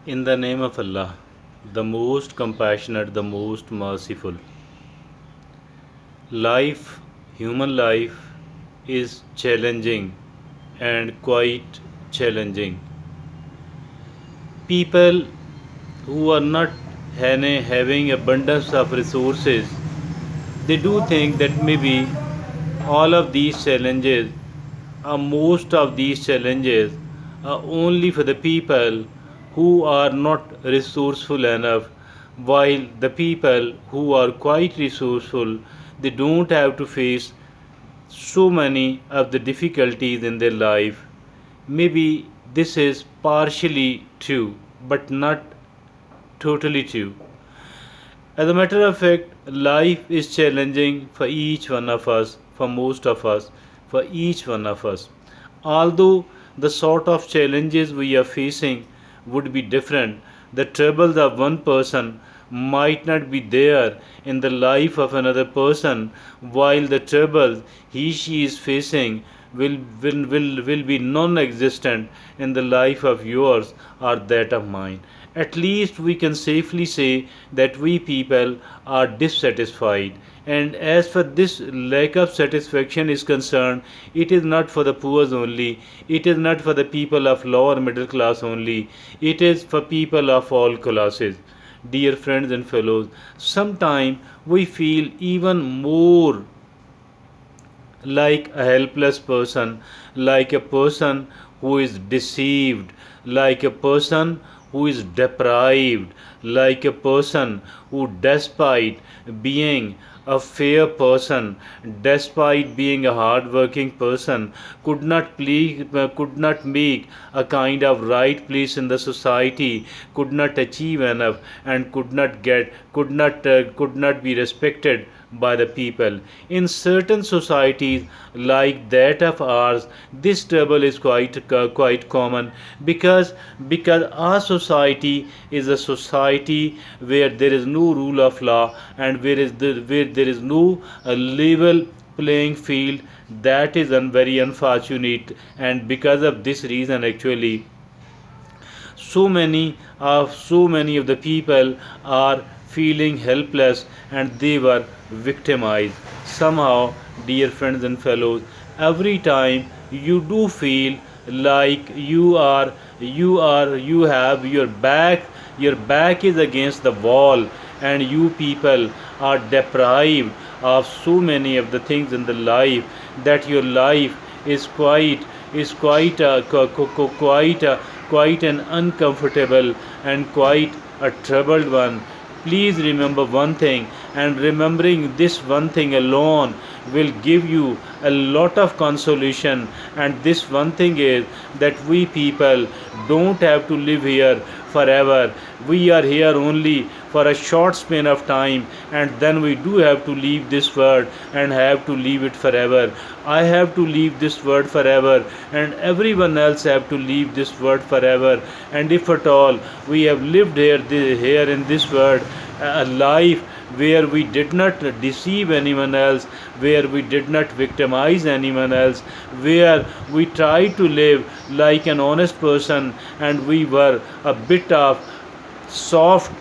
In the name of Allah, the most compassionate, the most merciful. Life, human life, is challenging and quite challenging. People who are not having abundance of resources, they do think that maybe all of these challenges, or most of these challenges, are only for the people who are not resourceful enough, while the people who are quite resourceful, they don't have to face so many of the difficulties in their life. Maybe this is partially true, but not totally true. As a matter of fact, life is challenging for each one of us, for most of us, for each one of us. Although the sort of challenges we are facing would be different, the troubles of one person might not be there in the life of another person, while the troubles she is facing will be non existent in the life of yours or that of mine. At least we can safely say that we people are dissatisfied. And as for this lack of satisfaction is concerned, it is not for the poor only, it is not for the people of lower middle class only, it is for people of all classes. Dear friends and fellows, sometimes we feel even more like a helpless person, like a person who is deceived, like a person who is deprived, like a person who, despite being a fair person, despite being a hard-working person, could not make a kind of right place in the society, could not achieve enough, and could not be respected by the people. In certain societies like that of ours, this trouble is quite common, because our society is a society where there is no rule of law, and where there is no level playing field. That is very unfortunate, and because of this reason, actually, so many of the people are feeling helpless, and they were victimized somehow. Dear friends and fellows, every time you do feel like you have your back is against the wall, and you people are deprived of so many of the things in the life, that your life is quite an uncomfortable and quite a troubled one. Please remember one thing, and remembering this one thing alone will give you a lot of consolation. And this one thing is that we people don't have to live here forever. We are here only for a short span of time, and then we do have to leave this world and have to leave it forever. I have to leave this world forever, and everyone else have to leave this world forever. And if at all we have lived here in this world a life where we did not deceive anyone else, where we did not victimize anyone else, where we tried to live like an honest person, and we were a bit of soft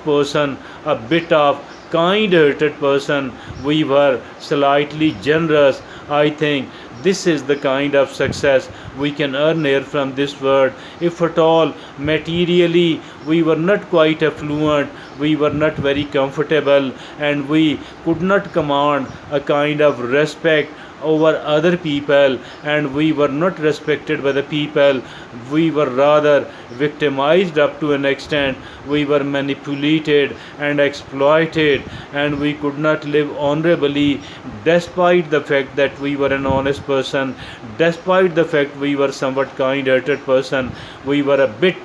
person, a bit of kind hearted person, we were slightly generous. I think this is the kind of success we can earn here from this world. If at all materially we were not quite affluent, we were not very comfortable, and we could not command a kind of respect over other people, and we were not respected by the people, we were rather victimized up to an extent, we were manipulated and exploited, and we could not live honorably, despite the fact that we were an honest person, despite the fact we were somewhat kind hearted person, we were a bit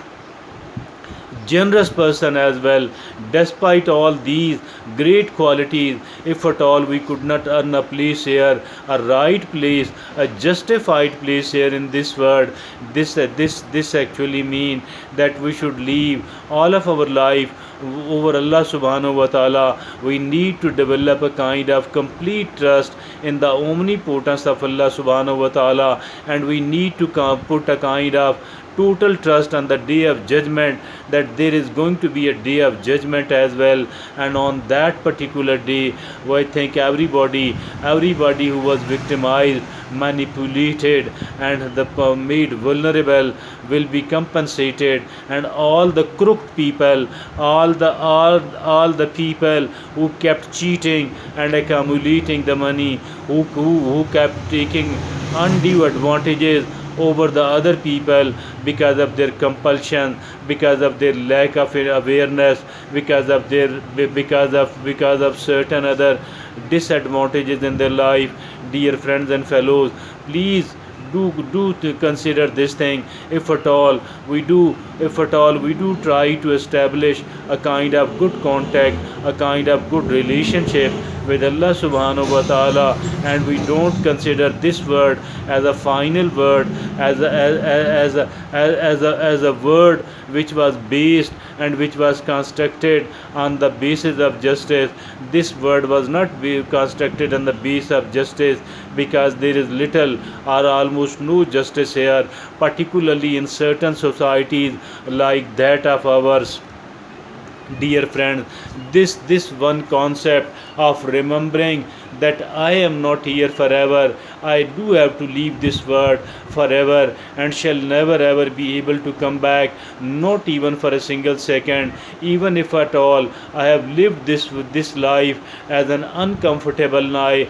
generous person as well. Despite all these great qualities, if at all we could not earn a place here, a right place, a justified place here in this world, this actually mean that we should leave all of our life over Allah subhanahu wa ta'ala. We need to develop a kind of complete trust in the omnipotence of Allah subhanahu wa ta'ala, and we need to put a kind of total trust on the day of judgment, that there is going to be a day of judgment as well. And on that particular day, I think everybody who was victimized, manipulated, and made vulnerable will be compensated, and all the crooked people, all the people who kept cheating and accumulating the money, who kept taking undue advantages over the other people because of their compulsion, because of their lack of awareness, because of certain other disadvantages in their life. Dear friends and fellows, please do consider this thing. If at all we do try to establish a kind of good contact, a kind of good relationship with Allah subhanahu wa ta'ala, and we don't consider this word as a final word, as a word which was based and which was constructed on the basis of justice. This word was not constructed on the basis of justice, because there is little or almost no justice here, particularly in certain societies like that of ours. Dear friend, this one concept of remembering that I am not here forever, I do have to leave this world forever and shall never ever be able to come back, not even for a single second. Even if at all I have lived this life as an uncomfortable life,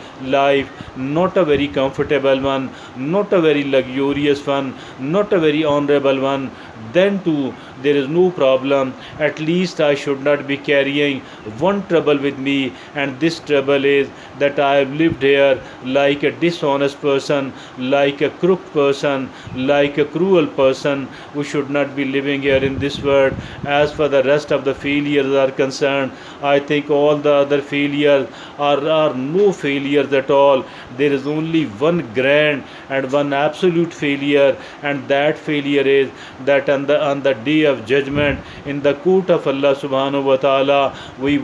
not a very comfortable one, not a very luxurious one, not a very honorable one, then too there is no problem. At least I should not be carrying one trouble with me, and this trouble is that I have lived here like a dishonest person, like a crooked person, like a cruel person who should not be living here in this world. As for the rest of the failures are concerned, I think all the other failures are no failures at all. There is only one grand and one absolute failure, and that failure is that on the day of judgment, in the court of Allah subhanahu wa ta'ala, we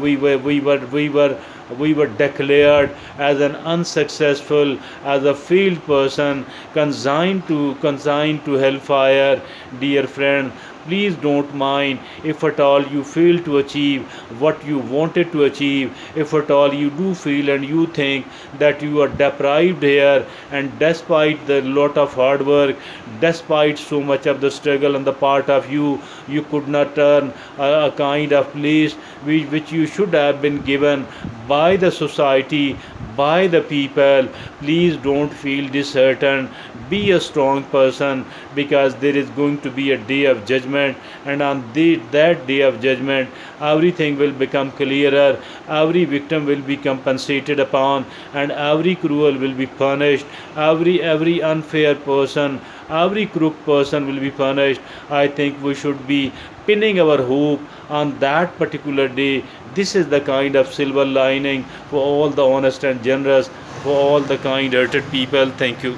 were declared as an unsuccessful, as a failed person, consigned to hellfire. Dear friend, please don't mind if at all you fail to achieve what you wanted to achieve. If at all you do feel and you think that you are deprived here, and despite the lot of hard work, despite so much of the struggle on the part of you, you could not earn a kind of place which you should have been given by the society, by the people. Please don't feel disheartened. Be a strong person, because there is going to be a day of judgment, and on that day of judgment, everything will become clearer. Every victim will be compensated upon, and every cruel will be punished. Every unfair person, every crooked person will be punished. I think we should be pinning our hope on that particular day. This is the kind of silver lining for all the honest and generous, for all the kind hearted people. Thank you.